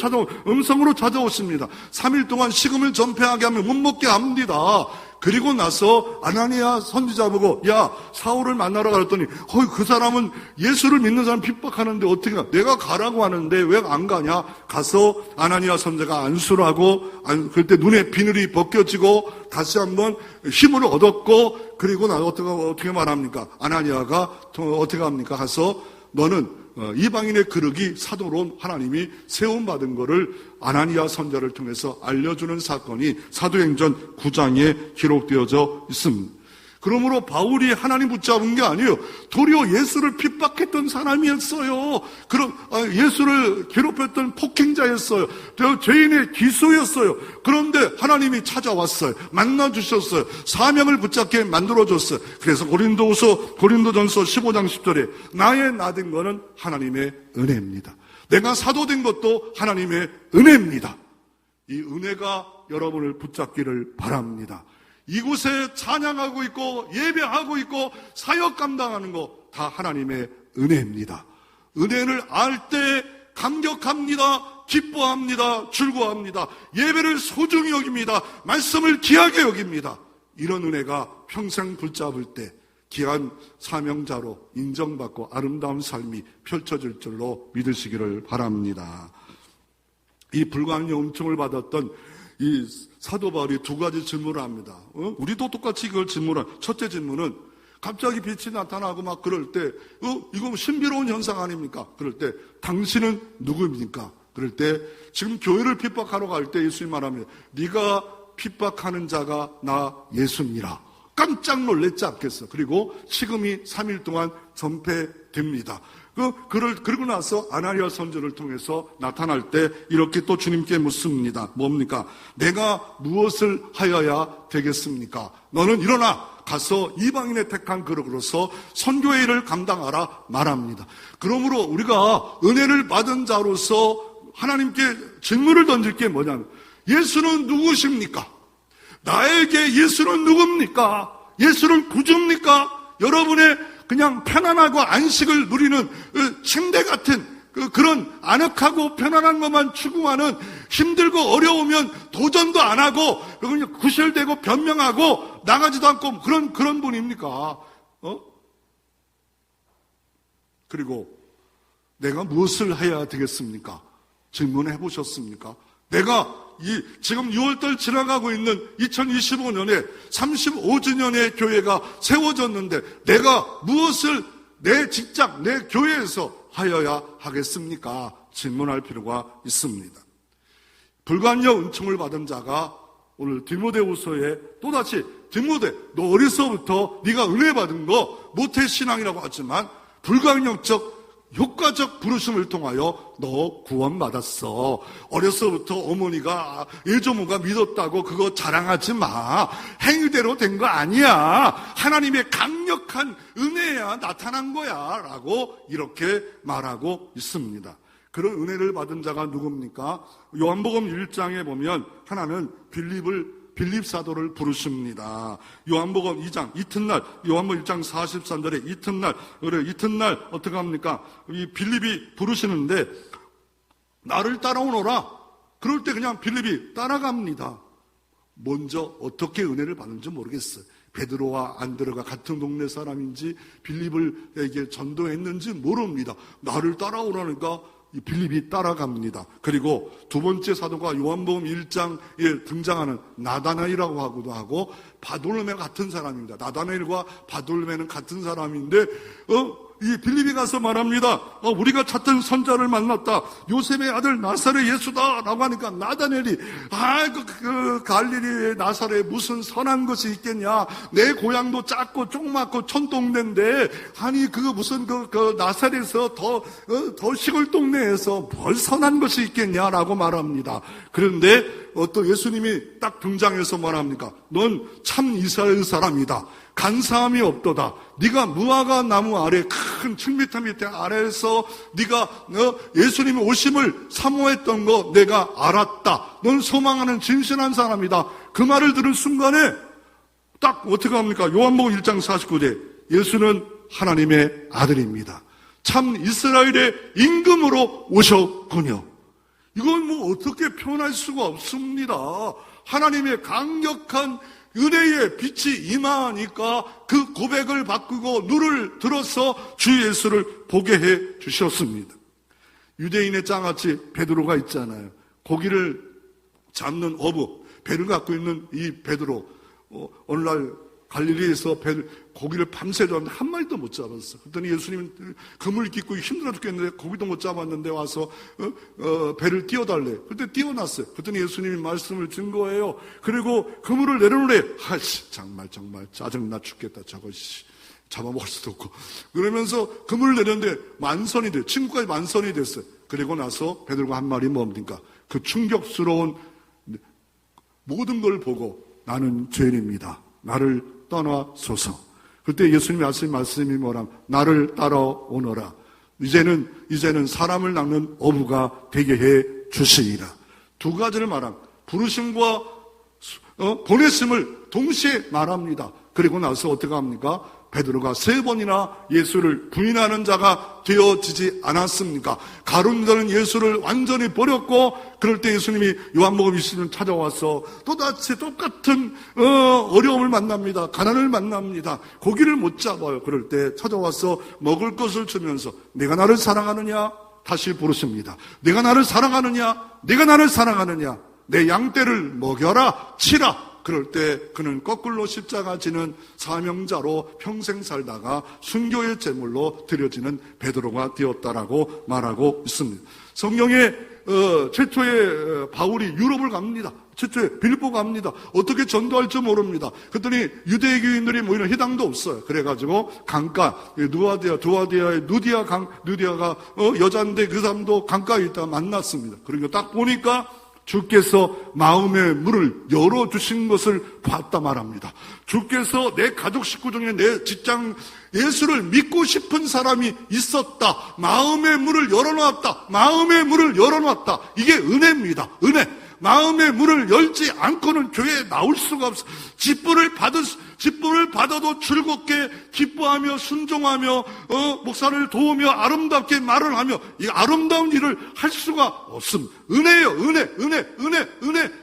음성으로 찾아오십니다. 3일 동안 식음을 전폐하게 하면 못 먹게 합니다. 그리고 나서 아나니아 선지자 보고 야 사울을 만나러 가랬더니 그 사람은 예수를 믿는 사람 핍박하는데 어떻게 가? 내가 가라고 하는데 왜 안 가냐? 가서 아나니아 선지자가 안수를 하고 그때 눈에 비늘이 벗겨지고 다시 한번 힘을 얻었고 그리고 나서 어떻게 말합니까? 아나니아가 어떻게 합니까? 가서 너는 이방인의 그릇이 사도로 하나님이 세움받은 것을 아나니아 선지자를 통해서 알려주는 사건이 사도행전 9장에 기록되어져 있습니다. 그러므로 바울이 하나님 붙잡은 게 아니에요. 도리어 예수를 핍박했던 사람이었어요. 예수를 괴롭혔던 폭행자였어요. 죄인의 기수였어요. 그런데 하나님이 찾아왔어요. 만나주셨어요. 사명을 붙잡게 만들어줬어요. 그래서 고린도전서 15장 10절에 나의 나된 것은 하나님의 은혜입니다. 내가 사도된 것도 하나님의 은혜입니다. 이 은혜가 여러분을 붙잡기를 바랍니다. 이곳에 찬양하고 있고 예배하고 있고 사역 감당하는 거 다 하나님의 은혜입니다. 은혜를 알 때 감격합니다. 기뻐합니다. 즐거워합니다. 예배를 소중히 여깁니다. 말씀을 귀하게 여깁니다. 이런 은혜가 평생 붙잡을 때 귀한 사명자로 인정받고 아름다운 삶이 펼쳐질 줄로 믿으시기를 바랍니다. 이 불가항력 은총을 받았던 이 사도 바울이 두 가지 질문을 합니다. 우리도 똑같이 이걸 질문을. 첫째 질문은 갑자기 빛이 나타나고 막 그럴 때 이거 신비로운 현상 아닙니까? 그럴 때 당신은 누구입니까? 그럴 때 지금 교회를 핍박하러 갈 때 예수님 말합니다. 네가 핍박하는 자가 나 예수니라. 깜짝 놀랬지 않겠어. 그리고 식음이 3일 동안 전폐됩니다. 그러고 나서 아나니아 선지자를 통해서 나타날 때 이렇게 또 주님께 묻습니다. 뭡니까? 내가 무엇을 하여야 되겠습니까? 너는 일어나 가서 이방인의 택한 그릇으로서 선교의 일을 감당하라 말합니다. 그러므로 우리가 은혜를 받은 자로서 하나님께 질문을 던질 게 뭐냐면 예수는 누구십니까? 나에게 예수는 누굽니까? 예수는 구주입니까? 여러분의 그냥 편안하고 안식을 누리는 침대 같은 그런 아늑하고 편안한 것만 추구하는, 힘들고 어려우면 도전도 안 하고 그냥 구실대고 변명하고 나가지도 않고 그런 분입니까? 그리고 내가 무엇을 해야 되겠습니까? 질문해 보셨습니까? 내가 지금 6월달 지나가고 있는 2025년에 35주년의 교회가 세워졌는데 내가 무엇을 내 직장, 내 교회에서 하여야 하겠습니까? 질문할 필요가 있습니다. 불가항력 은총을 받은 자가 오늘 디모데후서에 또다시 디모데, 너 어려서부터 네가 은혜 받은 거 모태신앙이라고 하지만 불가항력적 효과적 부르심을 통하여 너 구원받았어. 어려서부터 어머니가 예조모가 믿었다고 그거 자랑하지 마. 행위대로 된 거 아니야. 하나님의 강력한 은혜야 나타난 거야 라고 이렇게 말하고 있습니다. 그런 은혜를 받은 자가 누굽니까? 요한복음 1장에 보면 하나는 빌립 사도를 부르십니다. 요한복음 2장 이튿날, 요한복음 1장 43절에 이튿날 어떻게 합니까? 이 빌립이 부르시는데 나를 따라오너라. 그럴 때 그냥 빌립이 따라갑니다. 먼저 어떻게 은혜를 받는지 모르겠어요. 베드로와 안드레가 같은 동네 사람인지 빌립을 전도했는지 모릅니다. 나를 따라오라니까 이 빌립이 따라갑니다. 그리고 두 번째 사도가 요한복음 1장에 등장하는 나다나엘이라고 하기도 하고 바돌메 같은 사람입니다. 나다나엘과 바돌메는 같은 사람인데 이 빌립이 가서 말합니다. 우리가 찾던 선자를 만났다. 요셉의 아들 나사렛 예수다 라고 하니까 나다나엘이 그 갈릴리의 나사렛에 무슨 선한 것이 있겠냐. 내 고향도 작고 조그맣고 촌동네인데 아니 무슨 그 나사렛에서 더 시골 동네에서 뭘 선한 것이 있겠냐라고 말합니다. 그런데 또 예수님이 딱 등장해서 말합니까? 넌 참 이스라엘 사람이다. 간사함이 없도다. 네가 무화과 나무 아래 큰 7m 밑에 아래에서 네가 예수님의 오심을 사모했던 거 내가 알았다. 넌 소망하는 진실한 사람이다. 그 말을 들은 순간에 딱 어떻게 합니까? 요한복음 1장 49절 예수는 하나님의 아들입니다. 참 이스라엘의 임금으로 오셨군요. 이건 뭐 어떻게 표현할 수가 없습니다. 하나님의 강력한 은혜의 빛이 임하니까 그 고백을 바꾸고 눈을 들어서 주 예수를 보게 해 주셨습니다. 유대인의 장아찌 베드로가 있잖아요. 고기를 잡는 어부, 배를 갖고 있는 이 베드로, 어느 날 갈릴리에서 고기를 밤새 잡았는데 한 마리도 못 잡았어. 그랬더니 예수님은 그물 깃고 힘들어 죽겠는데 고기도 못 잡았는데 와서 배를 띄워달래. 그때 띄워놨어요. 그랬더니 예수님이 말씀을 준 거예요. 그리고 그물을 내려놓으래. 정말 짜증나 죽겠다. 저것이 잡아먹을 수도 없고. 그러면서 그물을 내렸는데 만선이 돼. 친구까지 만선이 됐어요. 그리고 나서 베드로가 한 말이 뭡니까? 그 충격스러운 모든 걸 보고 나는 죄인입니다. 나를 떠나소서. 그때 예수님이 하신 말씀이 뭐라면 나를 따라오너라. 이제는 사람을 낚는 어부가 되게 해 주시리라. 두 가지를 말합니다. 부르심과 보내심을 동시에 말합니다. 그리고 나서 어떻게 합니까? 베드로가 3번이나 예수를 부인하는 자가 되어지지 않았습니까? 가룟 유다는 예수를 완전히 버렸고, 그럴 때 예수님이 요한복음 20년 찾아와서 또다시 똑같은 어려움을 만납니다. 가난을 만납니다. 고기를 못 잡아요. 그럴 때 찾아와서 먹을 것을 주면서 내가 나를 사랑하느냐? 다시 부르십니다. 내가 나를 사랑하느냐? 내가 나를 사랑하느냐? 내 양떼를 먹여라, 치라. 그럴 때 그는 거꾸로 십자가 지는 사명자로 평생 살다가 순교의 제물로 드려지는 베드로가 되었다라고 말하고 있습니다. 성경에 최초의 바울이 유럽을 갑니다. 최초에 빌립보 갑니다. 어떻게 전도할지 모릅니다. 그랬더니 유대교인들이 모이는 회당도 없어요. 그래가지고 강가 두아디아의 누디아가 여자인데 그 사람도 강가에 있다가 만났습니다. 그러니까 딱 보니까 주께서 마음의 문을 열어주신 것을 봤다 말합니다. 주께서 내 가족 식구 중에 내 직장 예수를 믿고 싶은 사람이 있었다. 마음의 문을 열어놨다. 마음의 문을 열어놨다. 이게 은혜입니다. 은혜. 마음의 문을 열지 않고는 교회에 나올 수가 없어. 직분을 받아도 즐겁게 기뻐하며 순종하며 목사를 도우며 아름답게 말을 하며 이 아름다운 일을 할 수가 없습니다. 은혜예요.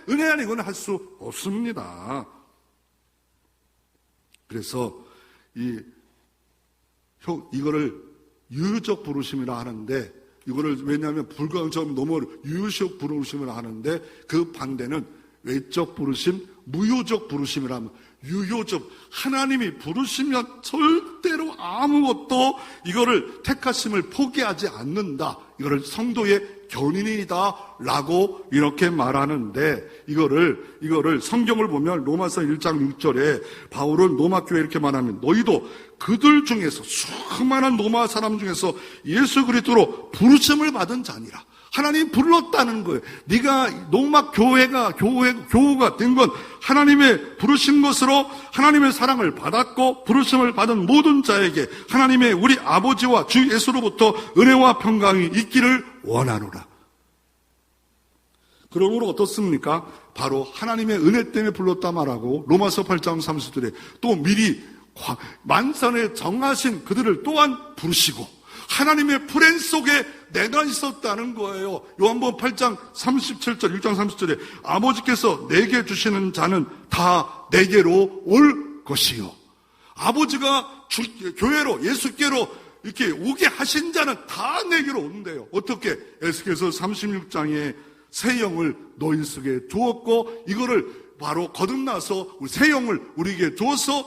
은혜 아니고는 할 수 없습니다. 그래서 이거를 유유적 부르심이라 하는데, 이거를 왜냐하면 불가능처럼 너무 유유적 부르심을 하는데, 그 반대는 외적 부르심, 무효적 부르심이라면, 유효적, 하나님이 부르시면 절대로 아무것도 이거를 택하심을 포기하지 않는다. 이거를 성도의 견인이다 라고 이렇게 말하는데, 이거를 성경을 보면 로마서 1장 6절에 바울은 로마교회에 이렇게 말하면, 너희도 그들 중에서 수많은 로마 사람 중에서 예수 그리스도로 부르심을 받은 자니라. 하나님이 불렀다는 거예요. 네가 로마 교회가 된 건 하나님의 부르신 것으로 하나님의 사랑을 받았고, 부르심을 받은 모든 자에게 하나님의 우리 아버지와 주 예수로부터 은혜와 평강이 있기를 원하노라. 그러므로 어떻습니까? 바로 하나님의 은혜 때문에 불렀다 말하고, 로마서 8장 30절에 또 미리 만선에 정하신 그들을 또한 부르시고, 하나님의 플랜 속에 내가 있었다는 거예요. 요한복음 8장 37절, 6장 30절에 아버지께서 내게 주시는 자는 다 내게로 올 것이요. 아버지가 교회로, 예수께로 이렇게 오게 하신 자는 다 내게로 온대요. 어떻게? 에스겔서 36장에 새 영을 너희 속에 주었고, 이거를 바로 거듭나서 새 영을 우리에게 주어서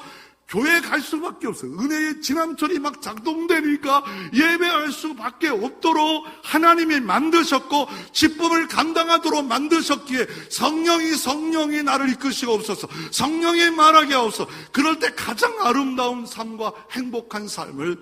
교회에 갈 수밖에 없어요. 은혜의 지남철이 막 작동되니까 예배할 수밖에 없도록 하나님이 만드셨고, 직분을 감당하도록 만드셨기에 성령이 나를 이끄시옵소서, 성령이 말하게 하옵소서. 그럴 때 가장 아름다운 삶과 행복한 삶을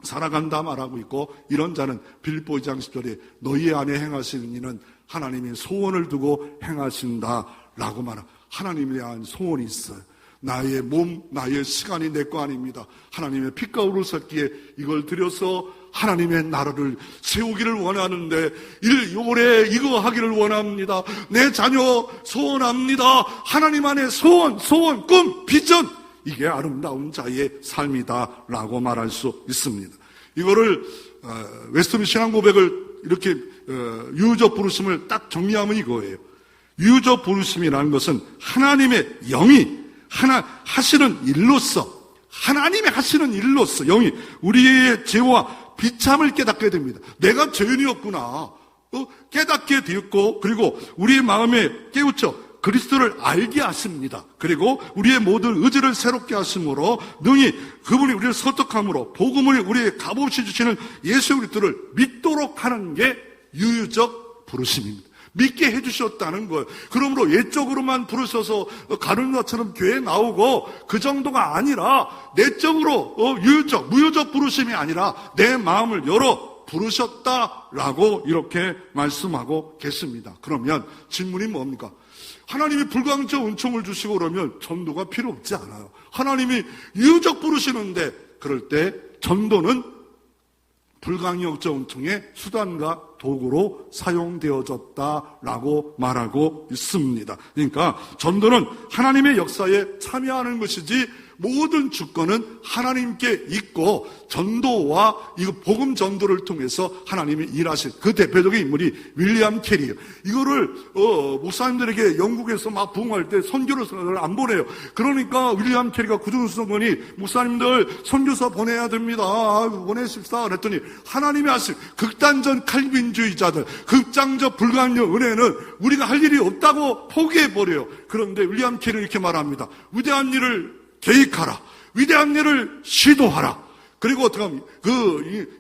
살아간다 말하고 있고, 이런 자는 빌립보 2장 10절에 너희 안에 행하시는 이는 하나님이 소원을 두고 행하신다라고 말합니다. 하나님에 대한 소원이 있어요. 나의 몸, 나의 시간이 내 거 아닙니다. 하나님의 피가 우르셨기에 이걸 들여서 하나님의 나라를 세우기를 원하는데, 올해 이거 하기를 원합니다. 내 자녀 소원합니다. 하나님 안에 소원, 꿈, 비전, 이게 아름다운 자의 삶이다라고 말할 수 있습니다. 이거를 웨스트민스터 신앙 고백을 이렇게 유유적 부르심을 딱 정리하면 이거예요. 유유적 부르심이라는 것은 하나님의 영이 하시는 일로서, 하나님이 하시는 일로서 영이 우리의 죄와 비참을 깨닫게 됩니다. 내가 죄인이었구나 깨닫게 되었고, 그리고 우리의 마음에 깨우쳐 그리스도를 알게 하십니다. 그리고 우리의 모든 의지를 새롭게 하심으로 능히 그분이 우리를 설득함으로 복음을 우리의 값없이 주시는 예수 그리스도를 믿도록 하는 게 유유적 부르심입니다. 믿게 해주셨다는 거예요. 그러므로 외적으로만 부르셔서 가는 것처럼 교회에 나오고 그 정도가 아니라 내적으로 무효적 부르심이 아니라 내 마음을 열어 부르셨다라고 이렇게 말씀하고 계십니다. 그러면 질문이 뭡니까? 하나님이 불가항적 은총을 주시고 그러면 전도가 필요 없지 않아요. 하나님이 유효적 부르시는데, 그럴 때 전도는 불가항적 은총의 수단과 도구로 사용되어졌다라고 말하고 있습니다. 그러니까 전도는 하나님의 역사에 참여하는 것이지 모든 주권은 하나님께 있고 전도와 이 복음 전도를 통해서 하나님이 일하실 그 대표적인 인물이 윌리엄 캐리예요. 이거를 목사님들에게 영국에서 막 부흥할 때 선교를 안 보내요. 그러니까 윌리엄 캐리가 구중수성원이 목사님들 선교사 보내야 됩니다. 보내십시다. 그랬더니 하나님이 하실 극단적 칼빈주의자들, 극장적 불가항력 은혜는 우리가 할 일이 없다고 포기해버려요. 그런데 윌리엄 캐리는 이렇게 말합니다. 위대한 일을 계획하라. 위대한 일을 시도하라. 그리고 어떻게 합니까?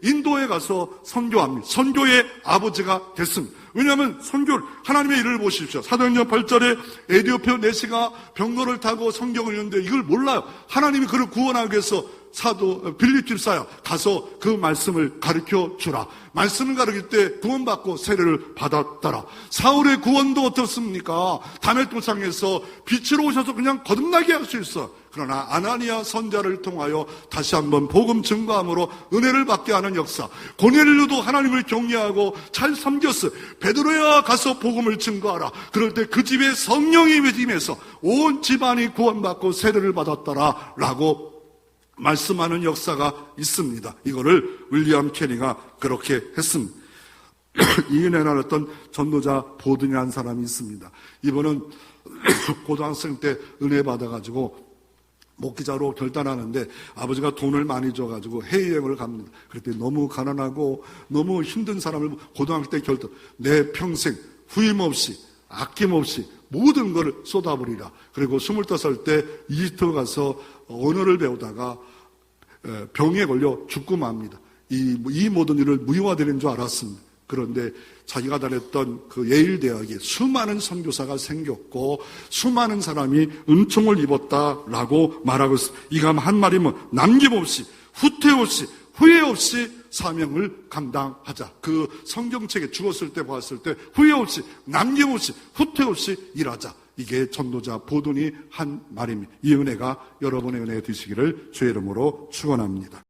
인도에 가서 선교합니다. 선교의 아버지가 됐습니다. 왜냐하면 선교를, 하나님의 일을 보십시오. 사도행전 8절에 에디오피아 내시가 병거를 타고 선교를 했는데 이걸 몰라요. 하나님이 그를 구원하기 위해서 사도 빌립 집사야 가서 그 말씀을 가르쳐 주라. 말씀을 가르칠 때 구원받고 세례를 받았더라. 사울의 구원도 어떻습니까? 다메섹상에서 빛으로 오셔서 그냥 거듭나게 할 수 있어. 그러나 아나니아 선자를 통하여 다시 한번 복음 증거함으로 은혜를 받게 하는 역사. 고넬료도 하나님을 경외하고 잘 섬겼어요. 베드로야 가서 복음을 증거하라. 그럴 때 그 집에 성령이 임해서 온 집안이 구원받고 세례를 받았더라 라고 말씀하는 역사가 있습니다. 이거를 윌리엄 캐리가 그렇게 했습니다. 이은혜 나눴던 전도자 보든이라는 사람이 있습니다. 이분은 고등학생 때 은혜 받아가지고 목기자로 결단하는데 아버지가 돈을 많이 줘가지고 해외여행을 갑니다. 그럴 때 너무 가난하고 너무 힘든 사람을 고등학교 때 결단, 내 평생 후임없이 아낌없이 모든 걸 쏟아버리라. 그리고 25살 때 이집트 가서 언어를 배우다가 병에 걸려 죽고 맙니다. 이 모든 일을 무효화되는 줄 알았습니다. 그런데 자기가 다녔던 그 예일 대학에 수많은 선교사가 생겼고 수많은 사람이 은총을 입었다라고 말하고 있습니다. 이가 한 말이면 남김없이 후퇴 없이 후회 없이 사명을 감당하자. 그 성경책에 죽었을 때 봤을 때 후회 없이 남김없이 후퇴 없이 일하자. 이게 전도자 보든이 한 말입니다. 이 은혜가 여러분의 은혜 되시기를 주의 이름으로 축원합니다.